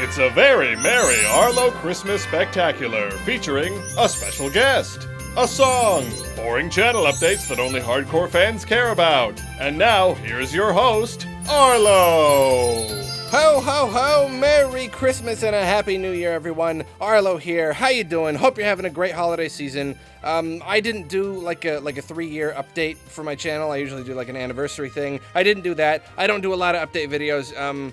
It's a very merry Arlo Christmas Spectacular featuring a special guest, a song, boring channel updates that only hardcore fans care about. And now, here's your host, Arlo! Ho, ho, ho! Merry Christmas and a Happy New Year, everyone. Arlo here. How you doing? Hope you're having a great holiday season. I didn't do like a 3-year update for my channel. I usually do like an anniversary thing. I didn't do that. I don't do a lot of update videos.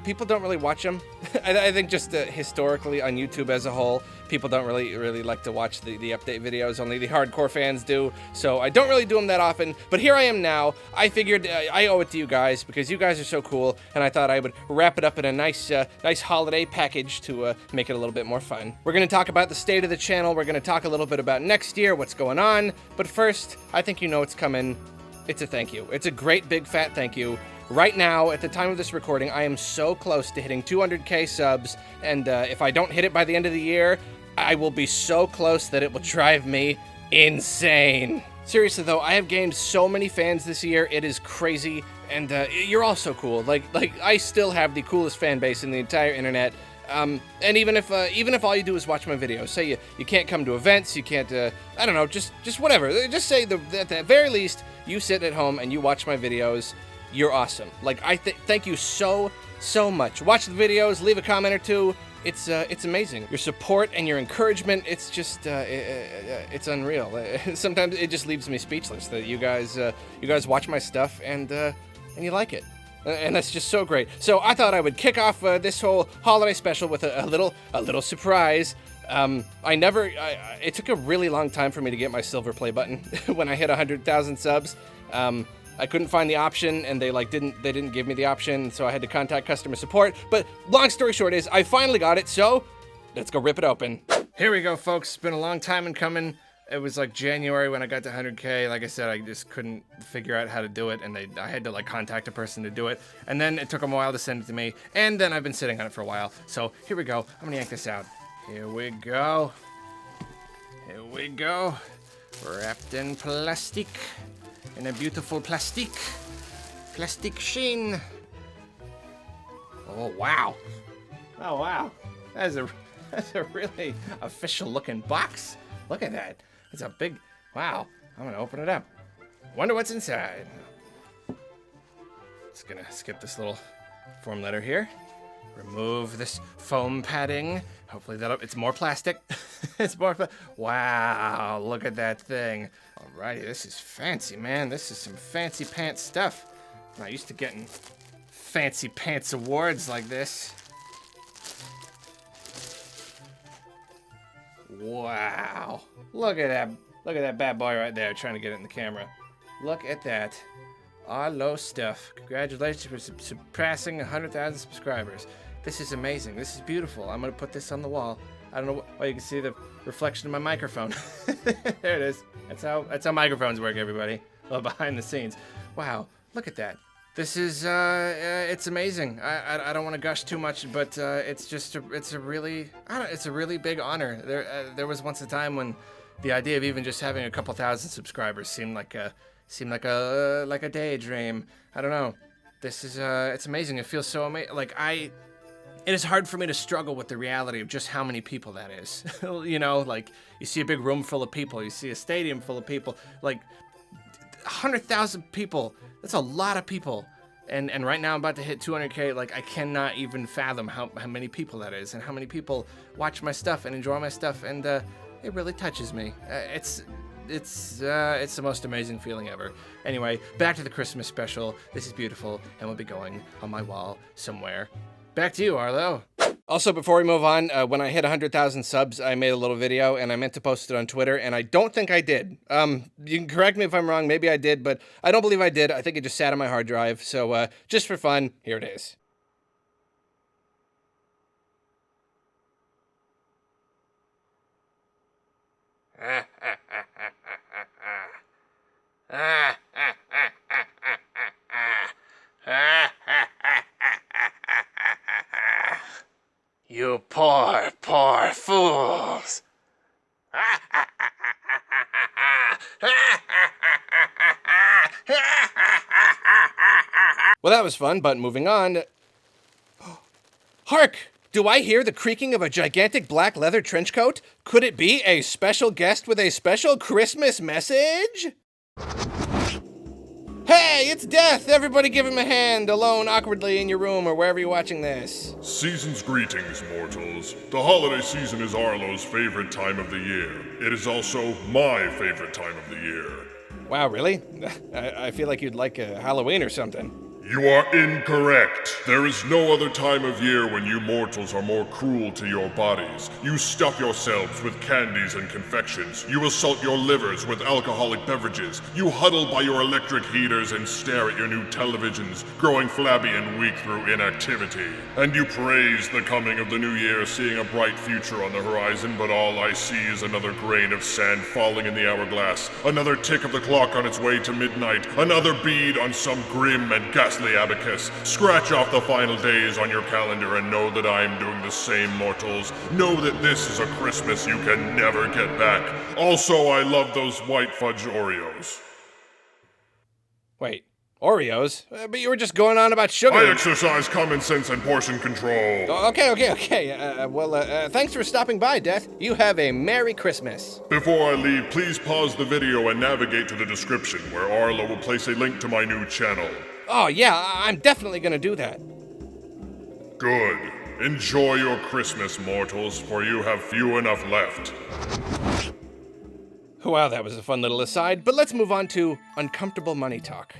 People don't really watch them. I think just historically on YouTube as a whole, people don't really like to watch the update videos. Only the hardcore fans do. So I don't really do them that often. But here I am now. I figured I owe it to you guys because you guys are so cool, and I thought I would wrap it up in a nice holiday package to make it a little bit more fun. We're going to talk about the state of the channel. We're going to talk a little bit about next year, what's going on. But first, I think you know what's coming. It's a thank you. It's a great big fat thank you. Right now, at the time of this recording, I am so close to hitting 200k subs, and if I don't hit it by the end of the year, I will be so close that it will drive me insane. Seriously though, I have gained so many fans this year, it is crazy, and you're all so cool. Like I still have the coolest fan base in the entire internet. And even if all you do is watch my videos, say you can't come to events, you can't, I don't know, just whatever. Just say at the very least, you sit at home and you watch my videos. You're awesome. Like, thank you so much. Watch the videos, leave a comment or two. It's amazing. Your support and your encouragement, it's just, it's unreal. Sometimes it just leaves me speechless that you guys watch my stuff and you like it. And that's just so great. So I thought I would kick off this whole holiday special with a little surprise. It took a really long time for me to get my silver play button when I hit 100,000 subs. I couldn't find the option, and they didn't give me the option, so I had to contact customer support. But long story short is, I finally got it, so let's go rip it open. Here we go, folks. It's been a long time in coming. It was like January when I got to 100K. Like I said, I just couldn't figure out how to do it, and I had to like contact a person to do it. And then it took them a while to send it to me, and then I've been sitting on it for a while. So here we go. I'm gonna yank this out. Here we go. Here we go. Wrapped in plastic. In a beautiful plastic sheen. Oh wow! Oh wow! That's a really official looking box. Look at that. It's a big. Wow! I'm gonna open it up. Wonder what's inside. Just gonna skip this little form letter here. Remove this foam padding. Hopefully it's more plastic. It's more. Wow! Look at that thing. Alrighty, this is fancy, man. This is some fancy pants stuff. I'm not used to getting fancy pants awards like this. Wow. Look at that. Look at that bad boy right there, trying to get it in the camera. Look at that. ArloStuff. Congratulations for surpassing 100,000 subscribers. This is amazing. This is beautiful. I'm going to put this on the wall. I don't know why you can see the reflection of my microphone. There it is. That's how microphones work, everybody. Well, behind the scenes. Wow, look at that. This is it's amazing. I don't want to gush too much, but it's a really big honor. There was once a time when the idea of even just having a couple thousand subscribers seemed like a daydream. I don't know. This is it's amazing. It feels so amazing. It is hard for me to struggle with the reality of just how many people that is. You know, like, you see a big room full of people, you see a stadium full of people, like, 100,000 people, that's a lot of people. And right now I'm about to hit 200K, like, I cannot even fathom how many people that is, and how many people watch my stuff and enjoy my stuff, and it really touches me. It's the most amazing feeling ever. Anyway, back to the Christmas special. This is beautiful, and will be going on my wall somewhere. Back to you, Arlo. Also, before we move on, when I hit 100,000 subs, I made a little video, and I meant to post it on Twitter, and I don't think I did. You can correct me if I'm wrong, maybe I did, but I don't believe I did. I think it just sat on my hard drive, so just for fun, here it is. You poor fools. Well, that was fun, but moving on. Hark! Do I hear the creaking of a gigantic black leather trench coat? Could it be a special guest with a special Christmas message? Hey, it's Death! Everybody give him a hand, alone awkwardly in your room or wherever you're watching this. Season's greetings, mortals. The holiday season is Arlo's favorite time of the year. It is also my favorite time of the year. Wow, really? I feel like you'd like a Halloween or something. You are incorrect. There is no other time of year when you mortals are more cruel to your bodies. You stuff yourselves with candies and confections. You assault your livers with alcoholic beverages. You huddle by your electric heaters and stare at your new televisions, growing flabby and weak through inactivity. And you praise the coming of the new year, seeing a bright future on the horizon, but all I see is another grain of sand falling in the hourglass, another tick of the clock on its way to midnight, another bead on some grim and ghastly abacus. Scratch off the final days on your calendar and know that I am doing the same, mortals. Know that this is a Christmas you can never get back. Also, I love those white fudge Oreos. Wait, Oreos? But you were just going on about sugar. I exercise common sense and portion control. Okay. Thanks for stopping by, Death. You have a Merry Christmas. Before I leave, please pause the video and navigate to the description, where Arlo will place a link to my new channel. Oh, yeah, I'm definitely gonna do that. Good. Enjoy your Christmas, mortals, for you have few enough left. Wow, that was a fun little aside, but let's move on to uncomfortable money talk.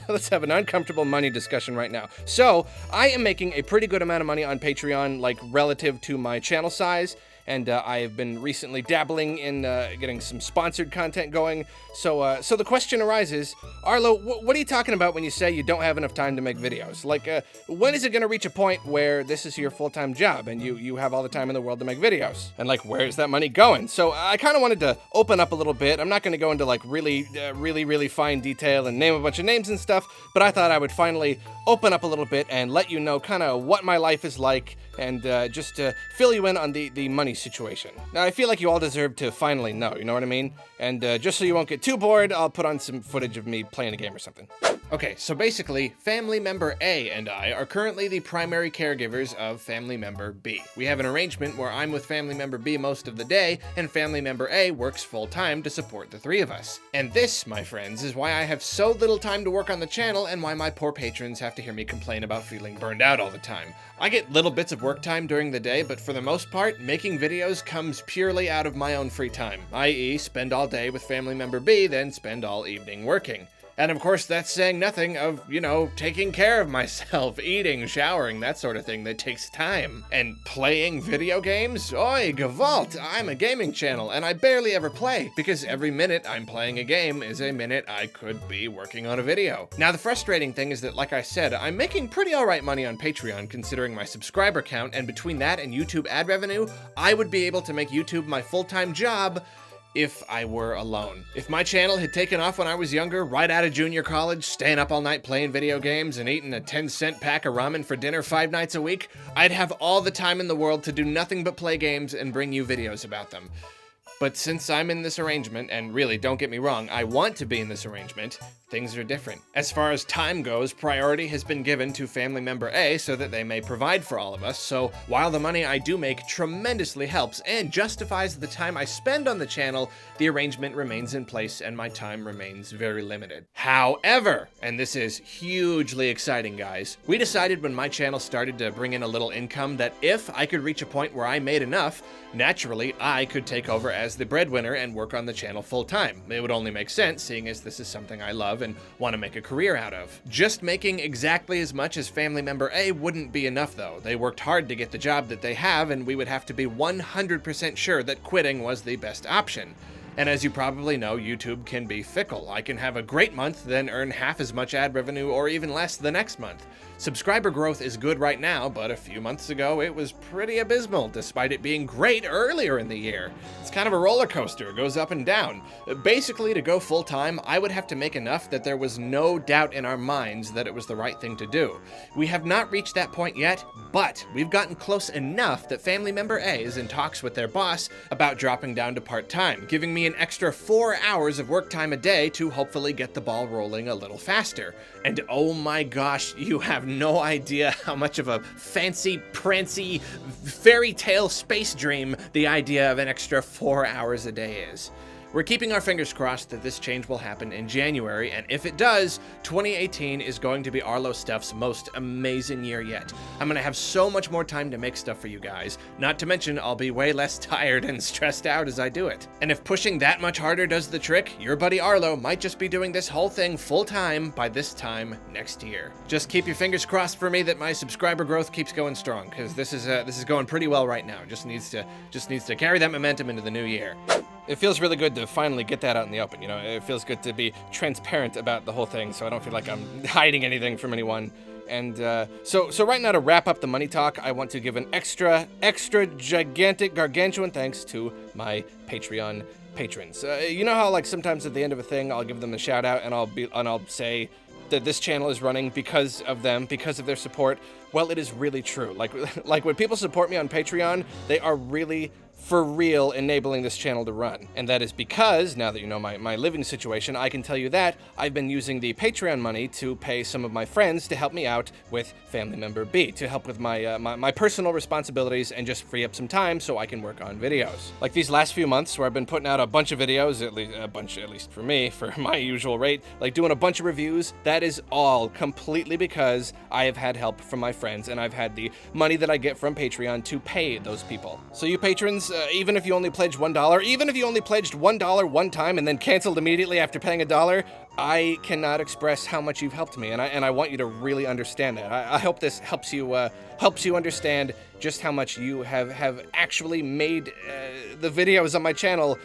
Let's have an uncomfortable money discussion right now. So, I am making a pretty good amount of money on Patreon, like relative to my channel size, and I have been recently dabbling in getting some sponsored content going. So the question arises, Arlo, what are you talking about when you say you don't have enough time to make videos? Like, when is it going to reach a point where this is your full-time job and you have all the time in the world to make videos? And like, where's that money going? So I kind of wanted to open up a little bit. I'm not going to go into like really fine detail and name a bunch of names and stuff, but I thought I would finally open up a little bit and let you know kind of what my life is like and just to fill you in on the money situation. Now, I feel like you all deserve to finally know, you know what I mean? And just so you won't get too bored, I'll put on some footage of me playing a game or something. Okay, so basically, family member A and I are currently the primary caregivers of family member B. We have an arrangement where I'm with family member B most of the day, and family member A works full-time to support the three of us. And this, my friends, is why I have so little time to work on the channel and why my poor patrons have to hear me complain about feeling burned out all the time. I get little bits of work time during the day, but for the most part, making videos comes purely out of my own free time, i.e. spend all day with family member B, then spend all evening working. And of course, that's saying nothing of, you know, taking care of myself, eating, showering, that sort of thing that takes time. And playing video games? Oi, Gewalt! I'm a gaming channel, and I barely ever play, because every minute I'm playing a game is a minute I could be working on a video. Now, the frustrating thing is that, like I said, I'm making pretty alright money on Patreon considering my subscriber count, and between that and YouTube ad revenue, I would be able to make YouTube my full-time job if I were alone. If my channel had taken off when I was younger, right out of junior college, staying up all night playing video games and eating a 10-cent pack of ramen for dinner 5 nights a week, I'd have all the time in the world to do nothing but play games and bring you videos about them. But since I'm in this arrangement, and really, don't get me wrong, I want to be in this arrangement, things are different. As far as time goes, priority has been given to family member A so that they may provide for all of us, so while the money I do make tremendously helps and justifies the time I spend on the channel, the arrangement remains in place and my time remains very limited. However, and this is hugely exciting, guys, we decided when my channel started to bring in a little income that if I could reach a point where I made enough, naturally, I could take over as the breadwinner and work on the channel full time. It would only make sense, seeing as this is something I love and want to make a career out of. Just making exactly as much as family member A wouldn't be enough, though. They worked hard to get the job that they have, and we would have to be 100% sure that quitting was the best option. And as you probably know, YouTube can be fickle. I can have a great month, then earn half as much ad revenue or even less the next month. Subscriber growth is good right now, but a few months ago it was pretty abysmal, despite it being great earlier in the year. It's kind of a roller coaster, it goes up and down. Basically, to go full time, I would have to make enough that there was no doubt in our minds that it was the right thing to do. We have not reached that point yet, but we've gotten close enough that family member A is in talks with their boss about dropping down to part-time, giving me an extra 4 hours of work time a day to hopefully get the ball rolling a little faster. And oh my gosh, you have no idea how much of a fancy, prancy, fairy tale space dream the idea of an extra 4 hours a day is. We're keeping our fingers crossed that this change will happen in January, and if it does, 2018 is going to be ArloStuff's most amazing year yet. I'm gonna have so much more time to make stuff for you guys, not to mention I'll be way less tired and stressed out as I do it. And if pushing that much harder does the trick, your buddy Arlo might just be doing this whole thing full-time by this time next year. Just keep your fingers crossed for me that my subscriber growth keeps going strong, because this is going pretty well right now. Just needs to carry that momentum into the new year. It feels really good to finally get that out in the open, you know? It feels good to be transparent about the whole thing, so I don't feel like I'm hiding anything from anyone. And so right now, to wrap up the money talk, I want to give an extra gigantic, gargantuan thanks to my Patreon patrons. You know how, like, sometimes at the end of a thing, I'll give them a shout out and I'll say that this channel is running because of them, because of their support. Well, it is really true. Like when people support me on Patreon, they are really, for real, enabling this channel to run. And that is because, now that you know my living situation, I can tell you that I've been using the Patreon money to pay some of my friends to help me out with Family Member B, to help with my personal responsibilities and just free up some time so I can work on videos. Like these last few months where I've been putting out a bunch of videos, at least for me, for my usual rate, like doing a bunch of reviews, that is all completely because I have had help from my friends and I've had the money that I get from Patreon to pay those people. So you patrons, even if you only pledged $1, even if you only pledged $1 one time and then canceled immediately after paying $1, I cannot express how much you've helped me, and I want you to really understand that. I hope this helps you understand just how much you have actually made the videos on my channel,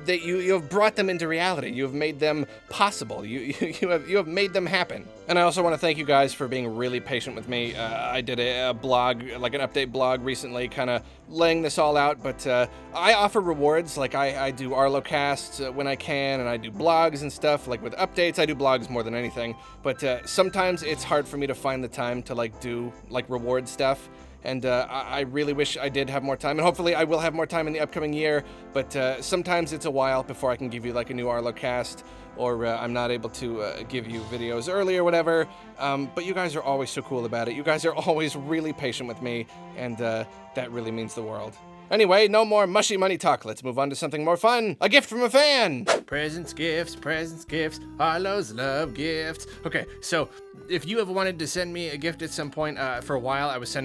that you have brought them into reality. You have made them possible. You have made them happen. And I also want to thank you guys for being really patient with me. I did a blog, like an update blog recently, kind of laying this all out, but I offer rewards. Like I do Arlo casts when I can, and I do blogs and stuff. Like with updates, I do blogs more than anything, but sometimes it's hard for me to find the time to do reward stuff. And I really wish I did have more time, and hopefully I will have more time in the upcoming year, but sometimes it's a while before I can give you like a new Arlo cast, or I'm not able to give you videos early or whatever, but you guys are always so cool about it. You guys are always really patient with me, and that really means the world. Anyway, no more mushy money talk. Let's move on to something more fun. A gift from a fan. Presents, gifts, Arlo's love gifts. Okay, so if you ever wanted to send me a gift at some point, for a while I was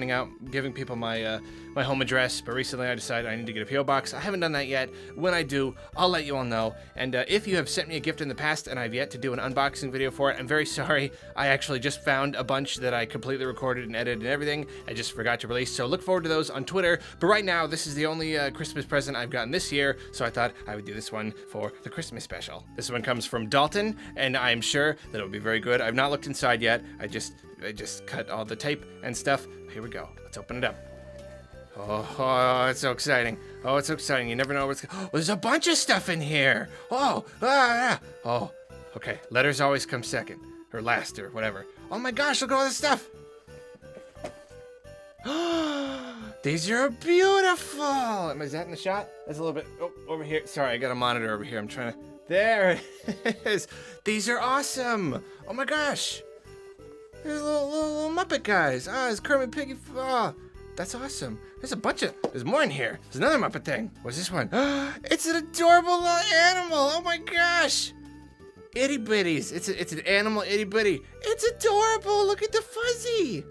giving people my my home address, but recently I decided I need to get a P.O. box. I haven't done that yet. When I do, I'll let you all know. And if you have sent me a gift in the past and I've yet to do an unboxing video for it, I'm very sorry. I actually just found a bunch that I completely recorded and edited and everything. I just forgot to release, so look forward to those on Twitter. But right now, this is the only Christmas present I've gotten this year, so I thought I would do this one for the Christmas special. This one comes from Dalton, and I am sure that it will be very good. I've not looked inside yet. I just cut all the tape and stuff. Here we go. Let's open it up. Oh, it's so exciting. Oh, it's so exciting. You never know what's... Oh, there's a bunch of stuff in here. Oh, Oh, okay. Letters always come second. Or last, or whatever. Oh my gosh, look at all this stuff. These are beautiful. Is that in the shot? That's a little bit... Oh, over here. Sorry, I got a monitor over here. I'm trying to... There it is. These are awesome. Oh my gosh. There's little Muppet guys. Oh, it's Kermit Piggy. Oh, that's awesome. There's more in here. There's another Muppet thing. What's this one? It's an adorable little animal. Oh my gosh. Itty bitties. It's an animal itty bitty. It's adorable. Look at the fuzzy.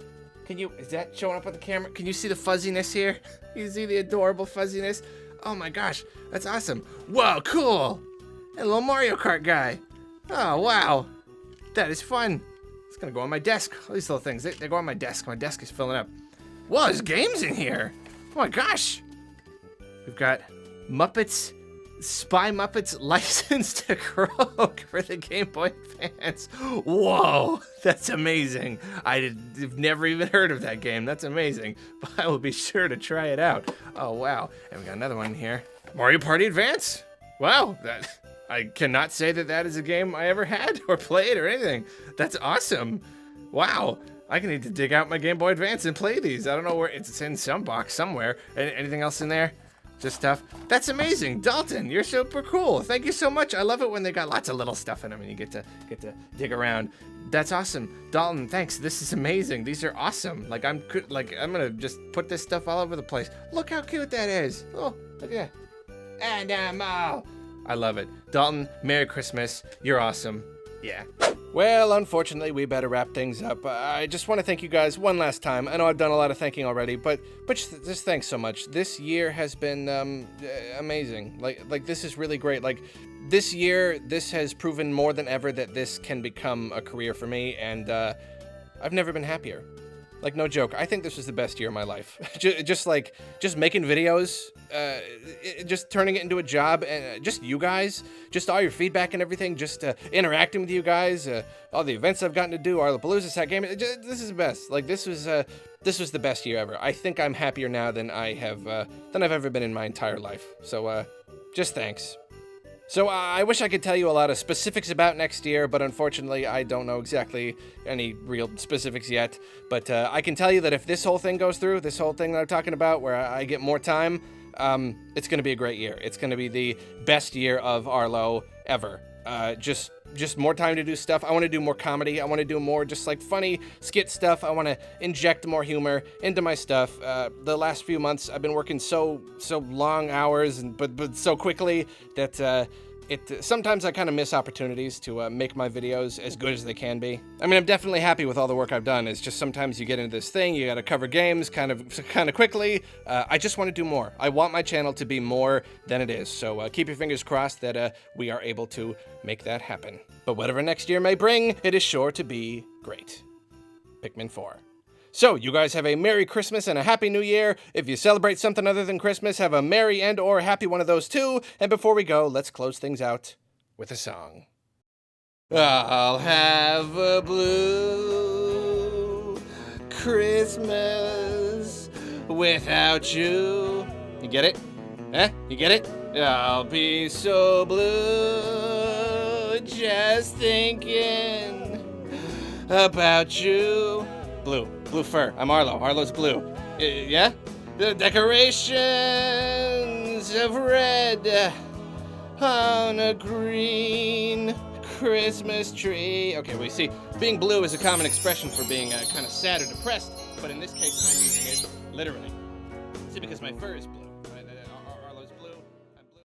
Is that showing up on the camera? Can you see the fuzziness here? You see the adorable fuzziness? Oh my gosh, that's awesome. Whoa, cool. And a little Mario Kart guy. Oh, wow. That is fun. It's gonna go on my desk. All these little things, they go on my desk. My desk is filling up. Whoa, there's games in here. Oh my gosh. We've got Muppets, Spy Muppets Licensed to Croak for the Game Boy fans. Whoa, that's amazing. I've never even heard of that game. That's amazing. But I will be sure to try it out. Oh, wow. And we got another one here. Mario Party Advance. Wow, I cannot say that is a game I ever had or played or anything. That's awesome. Wow. I need to dig out my Game Boy Advance and play these. I don't know where it's in some box somewhere. Anything else in there? Just stuff. That's amazing, Dalton. You're super cool. Thank you so much. I love it when they got lots of little stuff in them and you get to dig around. That's awesome, Dalton. Thanks. This is amazing. These are awesome. Like I'm gonna just put this stuff all over the place. Look how cute that is. Oh, look at that. And I love it. Dalton, Merry Christmas. You're awesome. Yeah. Well, unfortunately, we better wrap things up. I just want to thank you guys one last time. I know I've done a lot of thanking already, but just thanks so much. This year has been amazing. Like this is really great. Like this year, this has proven more than ever that this can become a career for me, and I've never been happier. Like, no joke. I think this was the best year of my life. just making videos, just turning it into a job, and just you guys, just all your feedback and everything, just interacting with you guys, all the events I've gotten to do, Arlopalooza, Sat Game. This is the best. Like, this was the best year ever. I think I'm happier now than I've ever been in my entire life. So, just thanks. So I wish I could tell you a lot of specifics about next year, but unfortunately I don't know exactly any real specifics yet. But I can tell you that if this whole thing goes through, this whole thing that I'm talking about, where I get more time, it's going to be a great year. It's going to be the best year of Arlo ever. Just more time to do stuff. I want to do more comedy. I want to do more just like funny skit stuff. I want to inject more humor into my stuff. The last few months I've been working so long hours, but so quickly that sometimes I kind of miss opportunities to make my videos as good as they can be. I mean, I'm definitely happy with all the work I've done. It's just sometimes you get into this thing, you got to cover games kind of quickly. I just want to do more. I want my channel to be more than it is. So keep your fingers crossed that we are able to make that happen. But whatever next year may bring, it is sure to be great. Pikmin 4. So, you guys have a Merry Christmas and a Happy New Year. If you celebrate something other than Christmas, have a Merry and or Happy one of those too. And before we go, let's close things out with a song. I'll have a blue Christmas without you. You get it? Eh? You get it? I'll be so blue just thinking about you. Blue fur. I'm Arlo. Arlo's blue. Yeah? The decorations of red on a green Christmas tree. Okay, we see, being blue is a common expression for being kind of sad or depressed, but in this case, I'm using it literally. See, because my fur is blue.